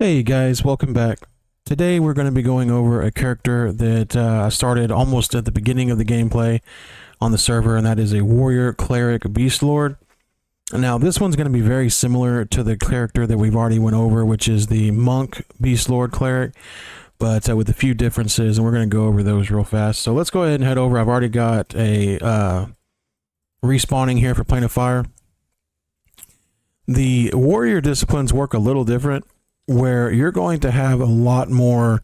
Hey guys, welcome back. Today we're going to be going over a character that I started almost at the beginning of the gameplay on the server, and that is a warrior cleric beastlord. Now this one's going to be very similar to the character that we've already went over, which is the monk beastlord cleric, but with a few differences, and we're going to go over those real fast. So let's go ahead and head over. I've already got a respawning here for Plane of Fire. The warrior disciplines work a little different, where you're going to have a lot more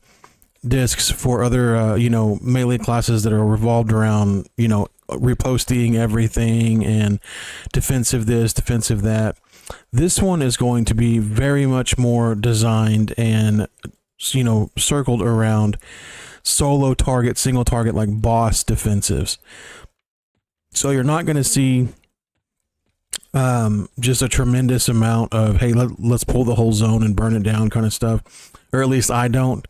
discs for other, melee classes that are revolved around, reposting everything and defensive this, defensive that. This one is going to be very much more designed and, circled around solo target, single target, like boss defensives. So you're not going to see just a tremendous amount of, hey, let's pull the whole zone and burn it down kind of stuff, or at least I don't.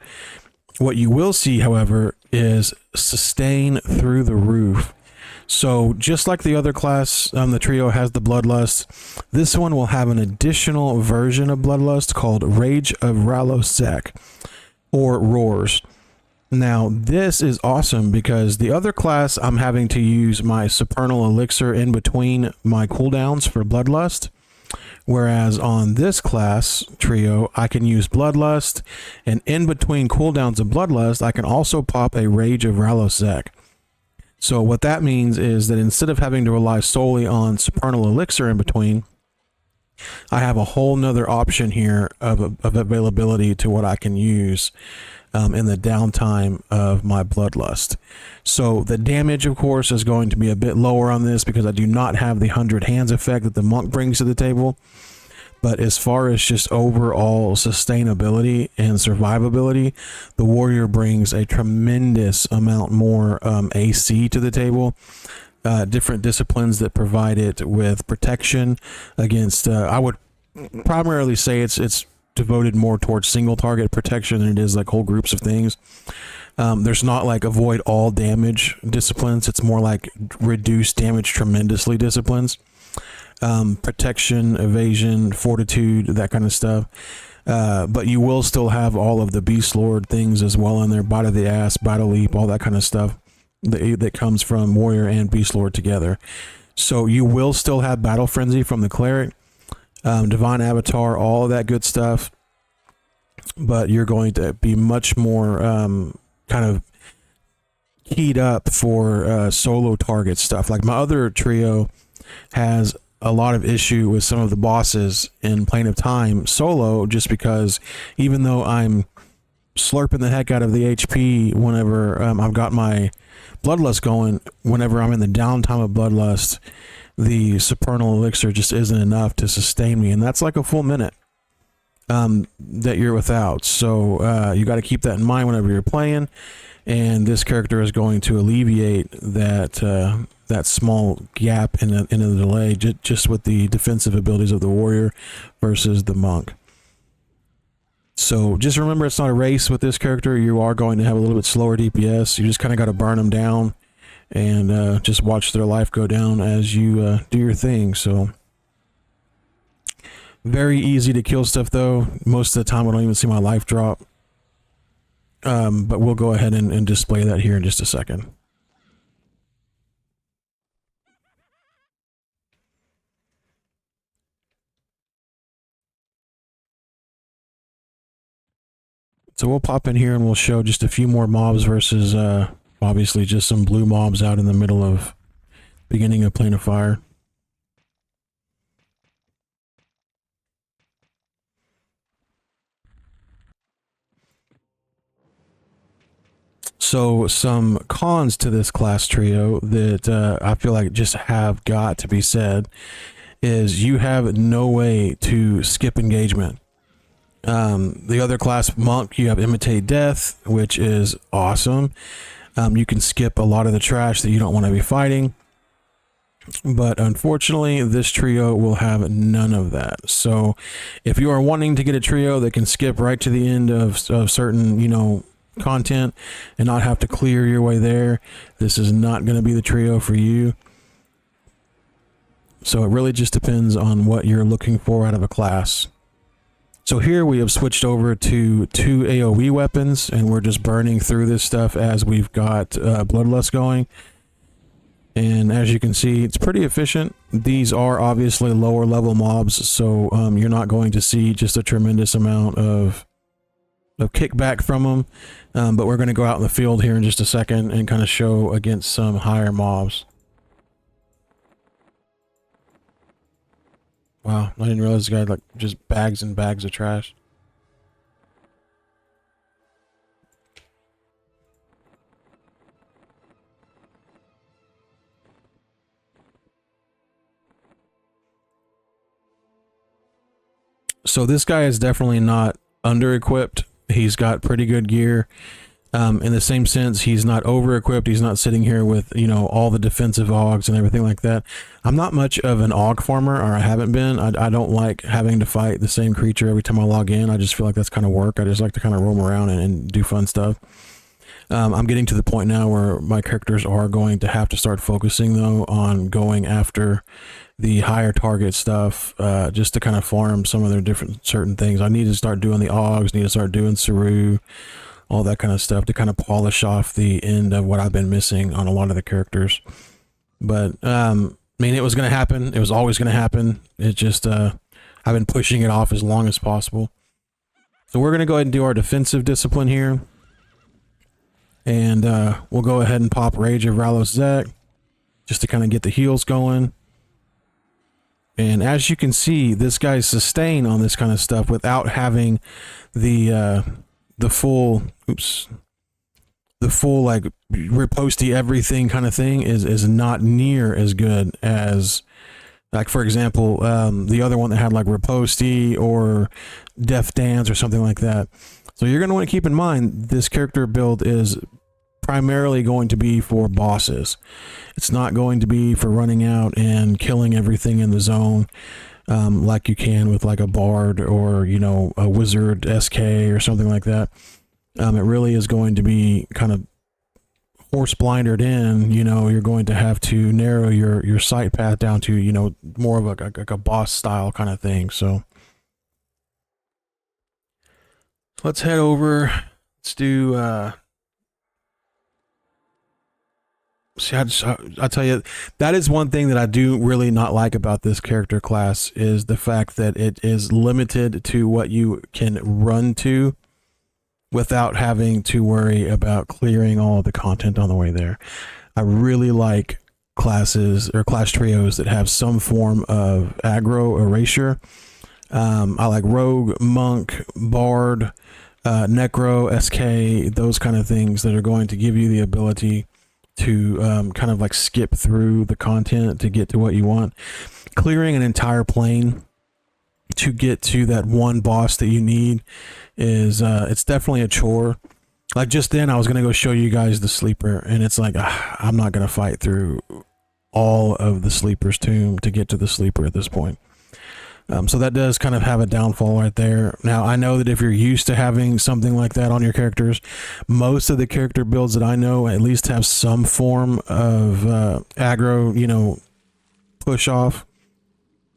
What you will see, however, is sustain through the roof. So just like the other class, the trio has the Bloodlust, this one will have an additional version of Bloodlust called Rage of Rallosek, or Roars. Now, this is awesome because the other class, I'm having to use my supernal elixir in between my cooldowns for Bloodlust. Whereas on this class trio, I can use Bloodlust, and in between cooldowns of Bloodlust, I can also pop a Rage of Rallosek. So what that means is that instead of having to rely solely on supernal elixir in between, I have a whole nother option here of availability to what I can use in the downtime of my Bloodlust. So the damage, of course, is going to be a bit lower on this because I do not have the 100 hands effect that the monk brings to the table. But as far as just overall sustainability and survivability, the warrior brings a tremendous amount more AC to the table. Different disciplines that provide it with protection against, I would primarily say it's devoted more towards single target protection than it is like whole groups of things. There's not like avoid all damage disciplines. It's more like reduce damage tremendously disciplines. Protection, evasion, fortitude, that kind of stuff. But you will still have all of the beastlord things as well in there. Bite of the ass, battle leap, all that kind of stuff that comes from warrior and beastlord together. So you will still have battle frenzy from the cleric. Divine avatar, all of that good stuff, but you're going to be much more kind of keyed up for solo target stuff. Like my other trio has a lot of issue with some of the bosses in Plane of Time solo, just because even though I'm slurping the heck out of the HP whenever I've got my Bloodlust going, whenever I'm in the downtime of Bloodlust, the supernal elixir just isn't enough to sustain me, and that's like a full minute that you're without. So you got to keep that in mind whenever you're playing, and this character is going to alleviate that that small gap in the delay just with the defensive abilities of the warrior versus the monk. So just remember, it's not a race with this character. You are going to have a little bit slower DPS. You just kind of got to burn them down and just watch their life go down as you do your thing. So very easy to kill stuff, though. Most of the time I don't even see my life drop, but we'll go ahead and display that here in just a second. So we'll pop in here and we'll show just a few more mobs versus obviously just some blue mobs out in the middle of beginning of Plane of Fire. So some cons to this class trio that I feel like just have got to be said is you have no way to skip engagement. The other class monk, you have imitate death, which is awesome. You can skip a lot of the trash that you don't want to be fighting, but unfortunately this trio will have none of that. So if you are wanting to get a trio that can skip right to the end of certain content and not have to clear your way there, this is not going to be the trio for you. So it really just depends on what you're looking for out of a class. So here we have switched over to 2 AoE weapons, and we're just burning through this stuff as we've got Bloodlust going. And as you can see, it's pretty efficient. These are obviously lower level mobs, so you're not going to see just a tremendous amount of kickback from them. But we're going to go out in the field here in just a second and kind of show against some higher mobs. Wow, I didn't realize this guy had like just bags and bags of trash. So this guy is definitely not under-equipped. He's got pretty good gear. In the same sense, he's not over-equipped. He's not sitting here with, you know, all the defensive augs and everything like that. I'm not much of an aug farmer, or I haven't been. I don't like having to fight the same creature every time I log in. I just feel like that's kind of work. I just like to kind of roam around and do fun stuff. I'm getting to the point now where my characters are going to have to start focusing, though, on going after the higher target stuff, just to kind of farm some of their different certain things. I need to start doing the augs, need to start doing Saru, all that kind of stuff to kind of polish off the end of what I've been missing on a lot of the characters. But I mean, it was going to happen. It was always going to happen. It just I've been pushing it off as long as possible. So we're going to go ahead and do our defensive discipline here. And we'll go ahead and pop Rage of Ralos Zek just to kind of get the heals going. And as you can see, this guy's sustain on this kind of stuff without having the full, the full like riposty everything kind of thing is not near as good as, like, for example, the other one that had like riposty or Death Dance or something like that. So you're going to want to keep in mind this character build is primarily going to be for bosses. It's not going to be for running out and killing everything in the zone, like you can with like a bard or, you know, a wizard SK or something like that. It really is going to be kind of horse blindered in. You know, you're going to have to narrow your sight path down to, you know, more of like a boss style kind of thing. So let's head over. Let's do see, I tell you, that is one thing that I do really not like about this character class, is the fact that it is limited to what you can run to without having to worry about clearing all of the content on the way there. I really like classes or class trios that have some form of aggro erasure. I like rogue, monk, bard, necro, SK, those kind of things that are going to give you the ability to kind of like skip through the content to get to what you want. Clearing an entire plane to get to that one boss that you need is it's definitely a chore. Like just then I was going to go show you guys the sleeper, and it's like I'm not going to fight through all of the sleeper's tomb to get to the sleeper at this point. So that does kind of have a downfall right there. Now, I know that if you're used to having something like that on your characters, most of the character builds that I know at least have some form of aggro, you know, push off.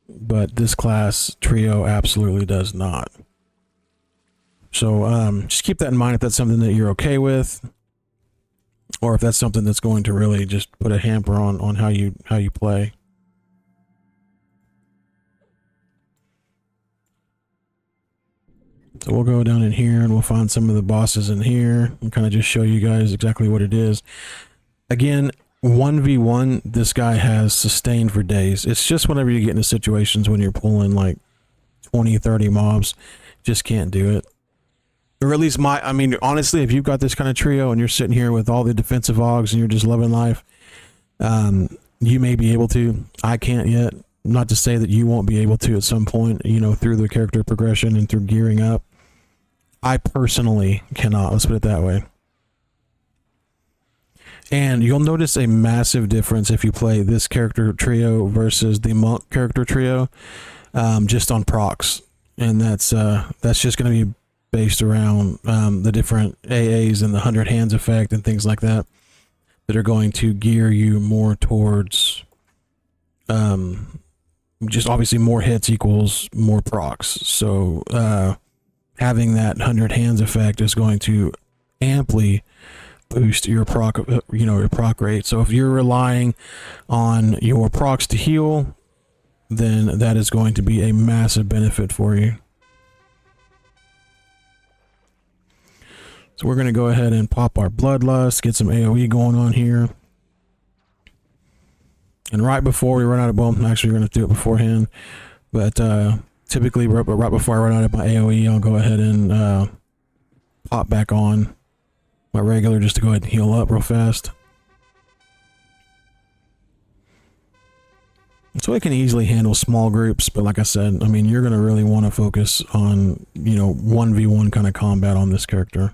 But this class trio absolutely does not. So just keep that in mind if that's something that you're okay with, or if that's something that's going to really just put a hamper on how you play. So we'll go down in here and we'll find some of the bosses in here and kind of just show you guys exactly what it is. Again, 1v1, this guy has sustained for days. It's just whenever you get into situations when you're pulling like 20, 30 mobs, just can't do it. Or at least I mean, honestly, if you've got this kind of trio and you're sitting here with all the defensive augs and you're just loving life, you may be able to. I can't yet. Not to say that you won't be able to at some point, you know, through the character progression and through gearing up. I personally cannot. Let's put it that way. And you'll notice a massive difference if you play this character trio versus the monk character trio, just on procs. And that's just going to be based around the different AAs and the 100 hands effect and things like that are going to gear you more towards just obviously more hits equals more procs. So having that 100 hands effect is going to amply boost your proc, your proc rate. So if you're relying on your procs to heal, then that is going to be a massive benefit for you. So we're going to go ahead and pop our Bloodlust, get some AoE going on here. And right before we run out of, well, actually we're going to do it beforehand, but typically right before I run out of my AoE, I'll go ahead and pop back on my regular just to go ahead and heal up real fast. So it can easily handle small groups, but like I said, I mean, you're going to really want to focus on, 1v1 kind of combat on this character.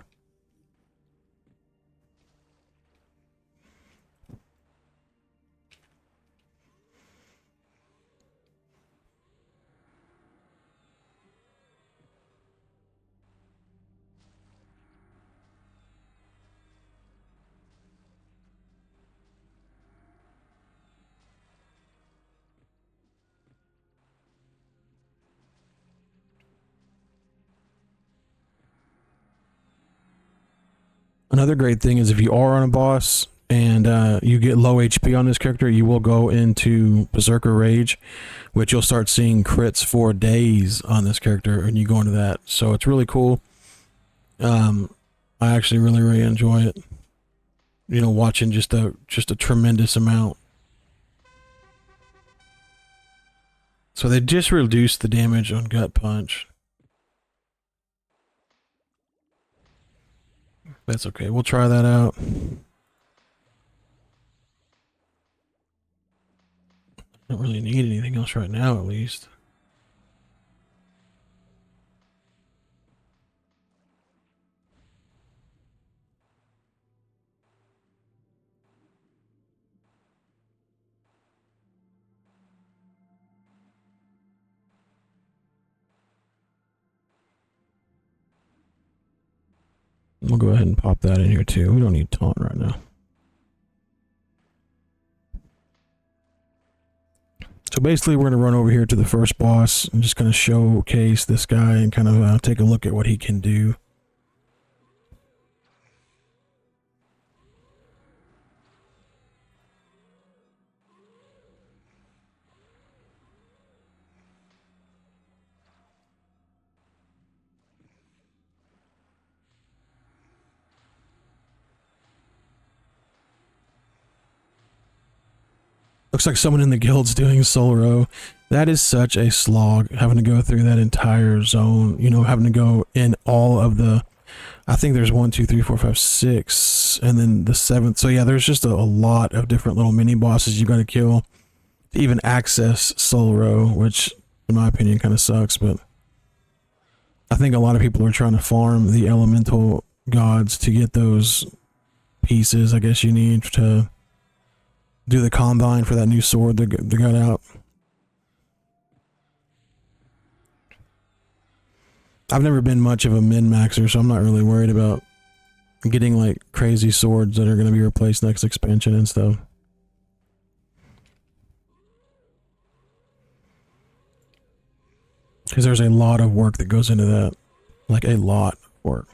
Another great thing is if you are on a boss and you get low HP on this character, you will go into Berserker Rage, which you'll start seeing crits for days on this character, and you go into that. So it's really cool. I actually really enjoy it. Watching just a tremendous amount. So they just reduced the damage on Gut Punch. That's okay. We'll try that out. Don't really need anything else right now, at least. We'll go ahead and pop that in here too. We don't need taunt right now. So basically we're going to run over here to the first boss and just kind of showcase this guy and kind of take a look at what he can do. Looks like someone in the guild's doing solo row. That is such a slog, having to go through that entire zone, having to go in all of the, I think there's 1, 2, 3, 4, 5, 6, and then the 7th. So yeah, there's just a lot of different little mini bosses you got to kill to even access solo row, which in my opinion kind of sucks, but I think a lot of people are trying to farm the elemental gods to get those pieces I guess you need to do the combine for that new sword they got out. I've never been much of a min-maxer, so I'm not really worried about getting like crazy swords that are going to be replaced next expansion and stuff. Because there's a lot of work that goes into that. Like a lot of work.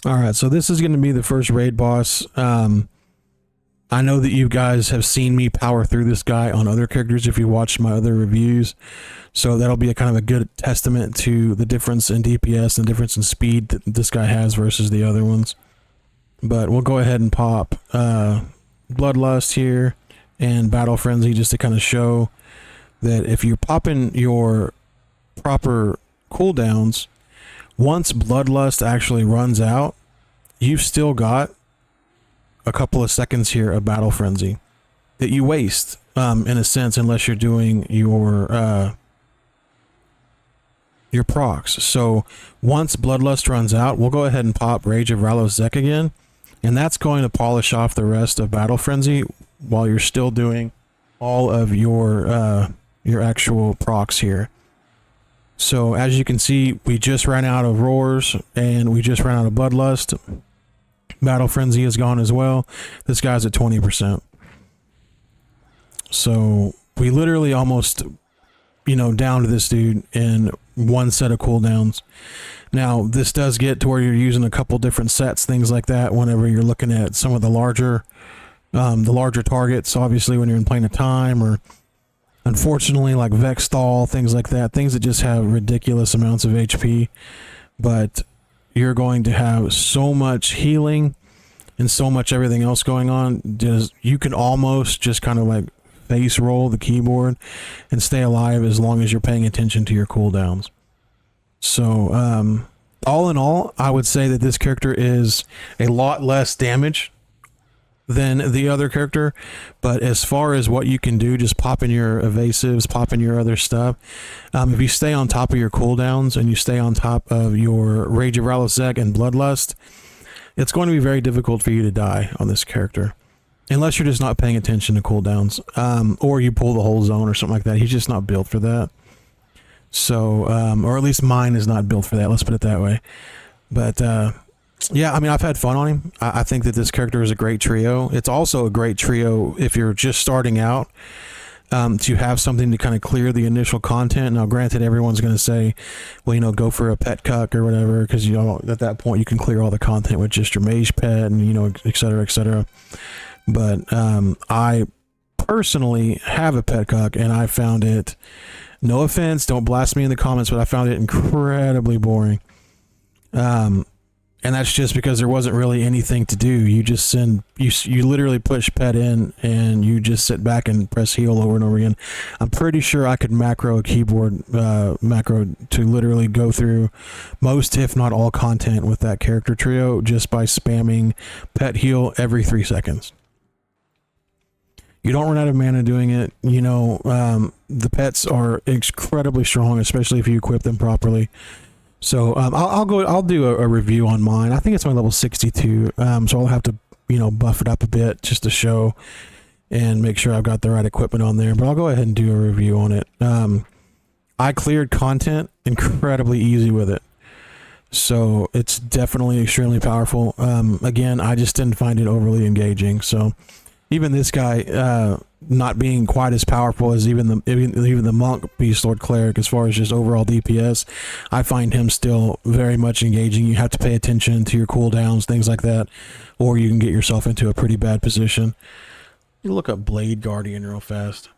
Alright, so this is going to be the first raid boss. I know that you guys have seen me power through this guy on other characters if you watched my other reviews. So that'll be a kind of a good testament to the difference in DPS and difference in speed that this guy has versus the other ones. But we'll go ahead and pop Bloodlust here and Battle Frenzy just to kind of show that if you're popping your proper cooldowns, once Bloodlust actually runs out, you've still got a couple of seconds here of battle frenzy that you waste, in a sense, unless you're doing your procs. So once Bloodlust runs out, we'll go ahead and pop Rage of Rallos Zek again, and that's going to polish off the rest of battle frenzy while you're still doing all of your actual procs here. So as you can see, we just ran out of roars and we just ran out of Bloodlust. Battle frenzy is gone as well. This guy's at 20%. So we literally almost, down to this dude in one set of cooldowns. Now this does get to where you're using a couple different sets, things like that, whenever you're looking at some of the larger targets, obviously when you're in Plane of Time, or unfortunately like Vexthal, things like that, things that just have ridiculous amounts of HP. But you're going to have so much healing and so much everything else going on. You can almost just kind of like face roll the keyboard and stay alive as long as you're paying attention to your cooldowns. So all in all, I would say that this character is a lot less damage than the other character, but as far as what you can do, just pop in your evasives, pop in your other stuff, if you stay on top of your cooldowns and you stay on top of your Rage of Rallos Zek and Bloodlust, it's going to be very difficult for you to die on this character, unless you're just not paying attention to cooldowns, or you pull the whole zone or something like that. He's just not built for that. So, or at least mine is not built for that, let's put it that way. But yeah, I mean, I've had fun on him. I think that this character is a great trio. It's also a great trio if you're just starting out, to have something to kind of clear the initial content. Now, granted, everyone's going to say, well, go for a pet cuck or whatever, because, at that point you can clear all the content with just your mage pet and, et cetera, et cetera. But I personally have a pet cuck, and I found it, no offense, don't blast me in the comments, but I found it incredibly boring. And that's just because there wasn't really anything to do. You just you literally push pet in and you just sit back and press heal over and over again. I'm pretty sure I could macro a keyboard macro to literally go through most, if not all, content with that character trio just by spamming pet heal every 3 seconds. You don't run out of mana doing it. The pets are incredibly strong, especially if you equip them properly. So I'll do a review on mine. I think it's only level 62, so I'll have to buff it up a bit just to show and make sure I've got the right equipment on there. But I'll go ahead and do a review on it. I cleared content incredibly easy with it, so it's definitely extremely powerful. Again, I just didn't find it overly engaging. So even this guy, not being quite as powerful as even the monk beastlord cleric as far as just overall DPS, I find him still very much engaging. You have to pay attention to your cooldowns, things like that, or you can get yourself into a pretty bad position. You look up Blade Guardian real fast.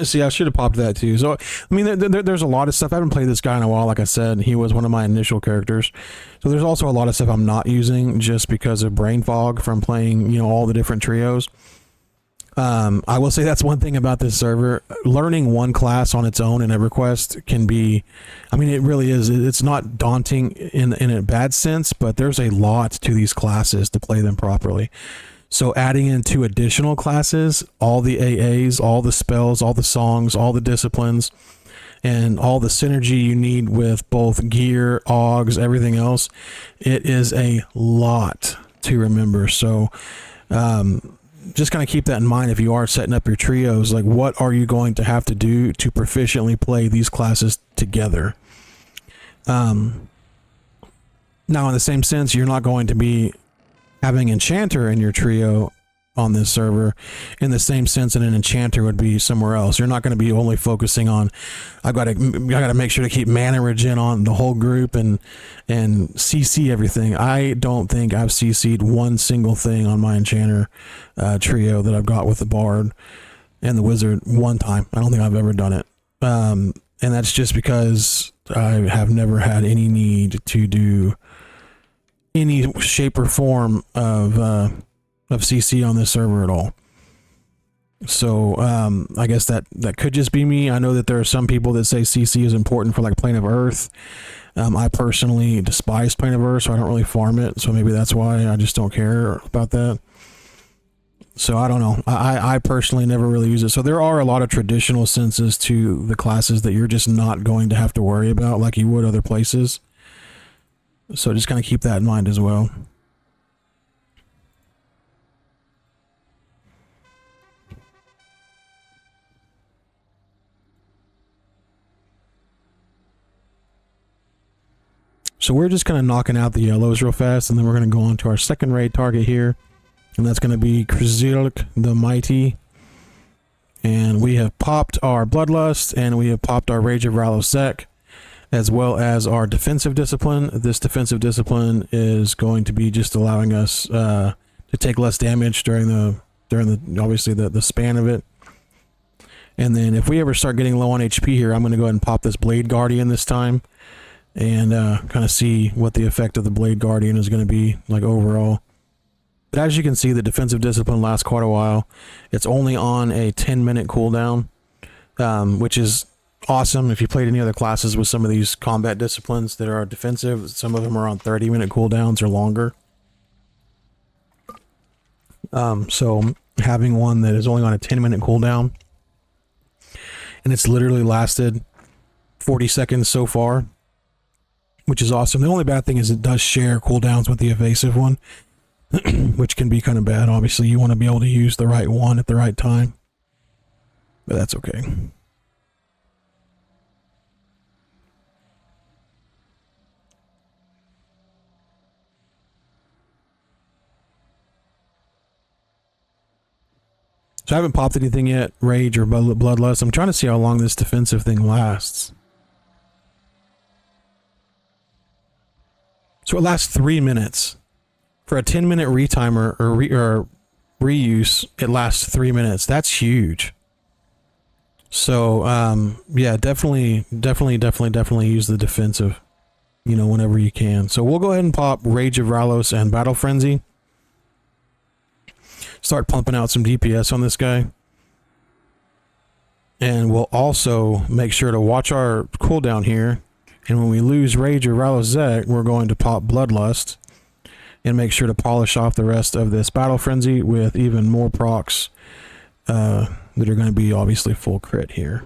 See, I should have popped that too. So, I mean, there's a lot of stuff. I haven't played this guy in a while. Like I said, he was one of my initial characters. So there's also a lot of stuff I'm not using just because of brain fog from playing, all the different trios. I will say that's one thing about this server. Learning one class on its own in EverQuest can be, I mean, it really is. It's not daunting in a bad sense, but there's a lot to these classes to play them properly. So adding in 2 additional classes, all the AAs, all the spells, all the songs, all the disciplines, and all the synergy you need with both gear, augs, everything else, it is a lot to remember. So just kind of keep that in mind if you are setting up your trios. Like, what are you going to have to do to proficiently play these classes together? Now, in the same sense, you're not going to be having enchanter in your trio on this server in the same sense that an enchanter would be somewhere else. You're not going to be only focusing on, I got to make sure to keep mana regen on the whole group and CC everything. I don't think I've CC'd one single thing on my enchanter trio that I've got with the bard and the wizard one time. I don't think I've ever done it. And that's just because I have never had any need to do any shape or form of CC on this server at all. So I guess that could just be me. I know that there are some people that say CC is important for like Plane of Earth. I personally despise Plane of Earth, so I don't really farm it. So maybe that's why I just don't care about that. So I don't know. I personally never really use it. So there are a lot of traditional senses to the classes that you're just not going to have to worry about like you would other places. So just kind of keep that in mind as well. So we're just kind of knocking out the yellows real fast, and then we're going to go on to our second raid target here, and that's going to be Cleric the Mighty. And we have popped our Bloodlust, and we have popped our Rage of Rallo-Zek, as well as our Defensive Discipline. This Defensive Discipline is going to be just allowing us to take less damage during the obviously the span of it. And then if we ever start getting low on HP here, I'm going to go ahead and pop this Blade Guardian this time, and kind of see what the effect of the Blade Guardian is going to be like overall. But as you can see, the Defensive Discipline lasts quite a while. It's only on a 10-minute cooldown, which is awesome. If you played any other classes with some of these combat disciplines that are defensive, some of them are on 30-minute cooldowns or longer. So having one that is only on a 10-minute cooldown, and it's literally lasted 40 seconds so far, which is awesome. The only bad thing is it does share cooldowns with the evasive one, which can be kind of bad. Obviously, you want to be able to use the right one at the right time, but that's okay. So I haven't popped anything yet, Rage or Bloodlust. I'm trying to see how long this defensive thing lasts. So it lasts 3 minutes. For a 10-minute retimer or reuse, it lasts 3 minutes. That's huge. So yeah, definitely use the defensive, whenever you can. So we'll go ahead and pop Rage of Rallos and Battle Frenzy. Start pumping out some DPS on this guy. And we'll also make sure to watch our cooldown here. And when we lose Rage or Rallo-Zek, we're going to pop Bloodlust and make sure to polish off the rest of this Battle Frenzy with even more procs that are going to be obviously full crit here.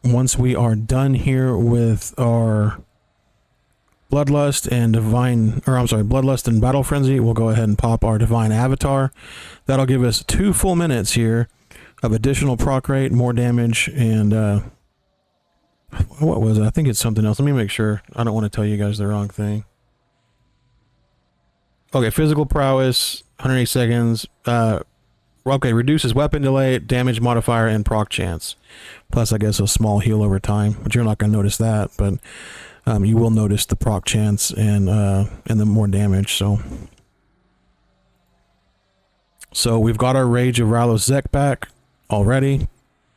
Once we are done here with our Bloodlust and Bloodlust and Battle Frenzy, we'll go ahead and pop our Divine Avatar. That'll give us 2 full minutes here of additional proc rate, more damage, and what was it? I think it's something else. Let me make sure. I don't want to tell you guys the wrong thing. Okay, physical prowess, 108 seconds. Okay, reduces weapon delay, damage modifier, and proc chance. Plus, I guess a small heal over time, but you're not going to notice that, but you will notice the proc chance and the more damage. So we've got our Rage of Rallo-Zek back already.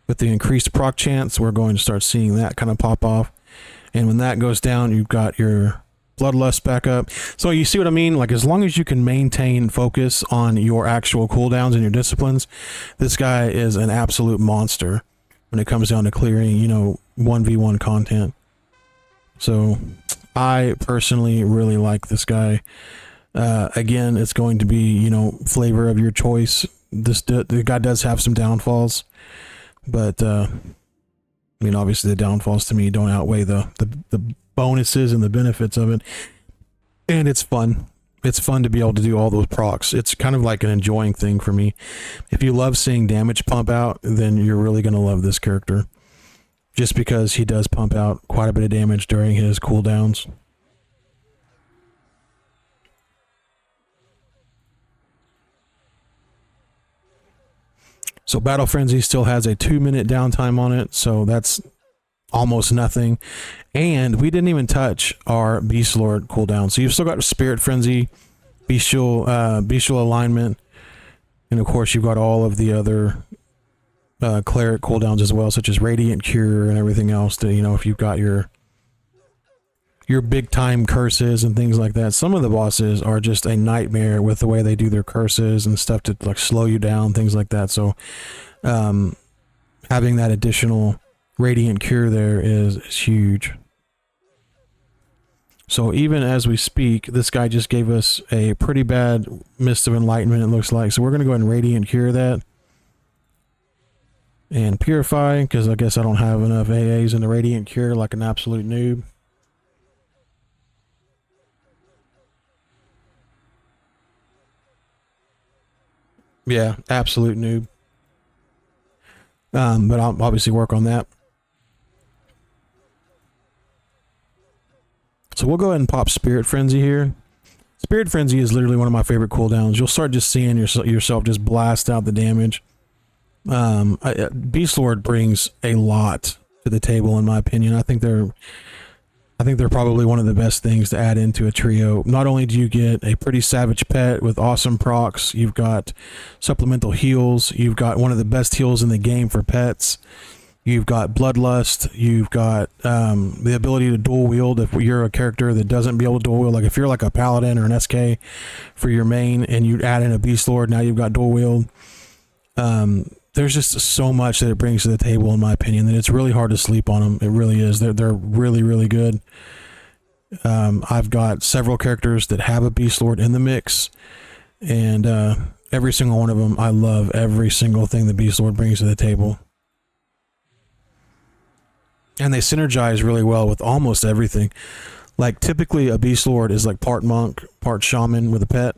With the increased proc chance, we're going to start seeing that kind of pop off. And when that goes down, you've got your Bloodlust back up. So you see what I mean? Like, as long as you can maintain focus on your actual cooldowns and your disciplines, this guy is an absolute monster when it comes down to clearing, 1v1 content. So I personally really like this guy. Again, it's going to be, flavor of your choice. The guy does have some downfalls, but obviously the downfalls to me don't outweigh the bonuses and the benefits of it. And it's fun. It's fun to be able to do all those procs. It's kind of like an enjoying thing for me. If you love seeing damage pump out, then you're really going to love this character. Just because he does pump out quite a bit of damage during his cooldowns. So Battle Frenzy still has a 2-minute downtime on it, so that's almost nothing. And we didn't even touch our beastlord cooldown. So you've still got Spirit Frenzy, bestial alignment, and of course you've got all of the other cleric cooldowns as well, such as Radiant Cure and everything else. To, if you've got your your big time curses and things like that. Some of the bosses are just a nightmare with the way they do their curses and stuff to like slow you down, things like that. So having that additional radiant cure there is huge. So even as we speak, this guy just gave us a pretty bad Mist of Enlightenment, it looks like. So we're going to go ahead and Radiant Cure that. And Purify, because I guess I don't have enough AAs in the Radiant Cure like an absolute noob. Yeah, absolute noob. But I'll obviously work on that. So we'll go ahead and pop Spirit Frenzy here. Spirit Frenzy is literally one of my favorite cooldowns. You'll start just seeing yourself just blast out the damage. Beastlord brings a lot to the table, in my opinion. I think they're probably one of the best things to add into a trio. Not only do you get a pretty savage pet with awesome procs, you've got supplemental heals, you've got one of the best heals in the game for pets. You've got Bloodlust, you've got the ability to dual wield if you're a character that doesn't be able to dual wield. Like if you're like a Paladin or an SK for your main and you add in a Beastlord, now you've got dual wield. There's just so much that it brings to the table, in my opinion, that it's really hard to sleep on them. It really is. They're really, really good. I've got several characters that have a Beastlord in the mix, and every single one of them, I love every single thing the Beastlord brings to the table. And they synergize really well with almost everything. Like typically a Beastlord is like part monk, part shaman with a pet.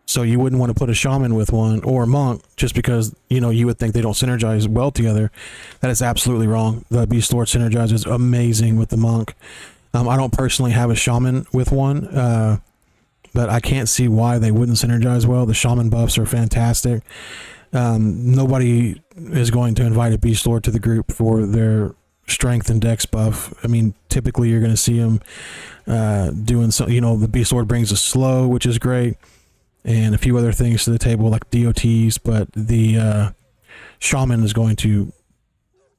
So you wouldn't want to put a shaman with one or a monk just because, you know, you would think they don't synergize well together. That is absolutely wrong. The Beastlord synergizes amazing with the monk. I don't personally have a shaman with one, but I can't see why they wouldn't synergize well. The shaman buffs are fantastic. Nobody is going to invite a Beastlord to the group for their strength and dex buff. I mean, typically you're going to see them doing some, you know, the Beastlord brings a slow, which is great, and a few other things to the table like DOTs, but the shaman is going to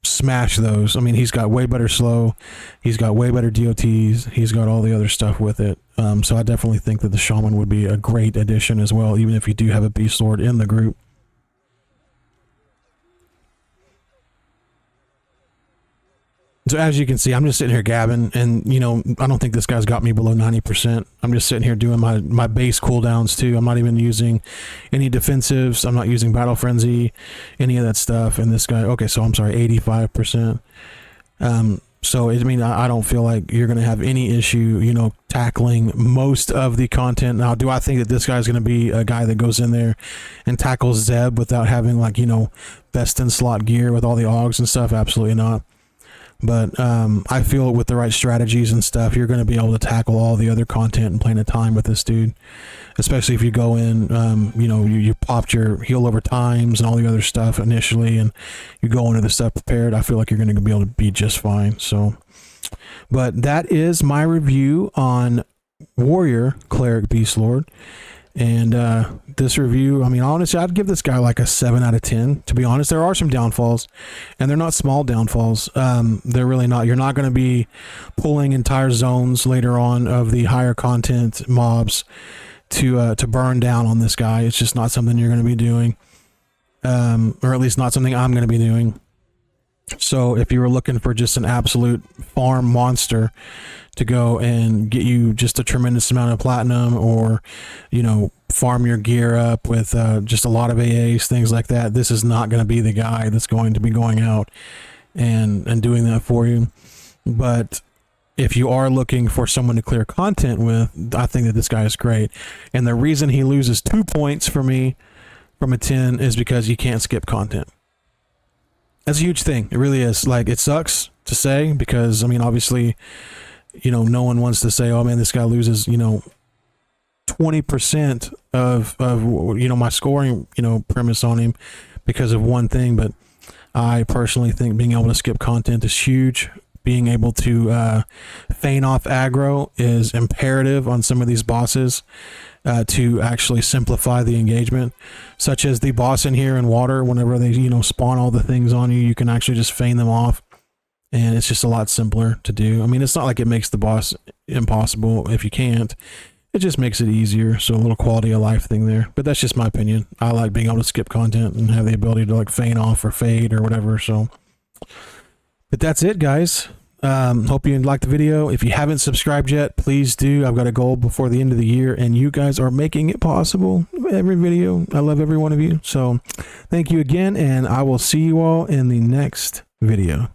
smash those. I mean, he's got way better slow, he's got way better DOTs, he's got all the other stuff with it. So I definitely think that the shaman would be a great addition as well, even if you do have a Beastlord in the group. So as you can see, I'm just sitting here gabbing, and you know, I don't think this guy's got me below 90%. I'm just sitting here doing my base cooldowns too. I'm not even using any defensives. I'm not using Battle Frenzy, any of that stuff. And this guy, okay, so I'm sorry, 85%. So I mean, I don't feel like you're going to have any issue, you know, tackling most of the content. Now, do I think that this guy's going to be a guy that goes in there and tackles Zeb without having like, you know, best in slot gear with all the augs and stuff? Absolutely not. But I feel with the right strategies and stuff, you're going to be able to tackle all the other content and plan a time with this dude. Especially if you go in, you know, you popped your heal over times and all the other stuff initially, and you go into the stuff prepared. I feel like you're going to be able to be just fine. So, but that is my review on Warrior Cleric Beastlord. And this review, I mean, honestly, I'd give this guy like a 7 out of 10. To be honest, there are some downfalls, and they're not small downfalls. They're really not. You're not going to be pulling entire zones later on of the higher content mobs to burn down on this guy. It's just not something you're going to be doing, or at least not something I'm going to be doing. So if you were looking for just an absolute farm monster to go and get you just a tremendous amount of platinum, or, you know, farm your gear up with just a lot of AAs, things like that, this is not going to be the guy that's going to be going out and doing that for you. But if you are looking for someone to clear content with, I think that this guy is great. And the reason he loses 2 points for me from a 10 is because you can't skip content. That's a huge thing. It really is. Like, it sucks to say because, I mean, obviously, you know, no one wants to say, oh man, this guy loses, you know, 20% of you know, my scoring, you know, premise on him because of one thing. But I personally think being able to skip content is huge. Being able to feign off aggro is imperative on some of these bosses to actually simplify the engagement, such as the boss in here in water. Whenever they, you know, spawn all the things on you, you can actually just feign them off and it's just a lot simpler to do. I mean, it's not like it makes the boss impossible if you can't. It just makes it easier. So a little quality of life thing there. But that's just my opinion. I like being able to skip content and have the ability to like feign off or fade or whatever. So, but that's it, guys. Hope you liked the video. If you haven't subscribed yet, please do. I've got a goal before the end of the year, and you guys are making it possible. Every video, I love every one of you. So thank you again, and I will see you all in the next video.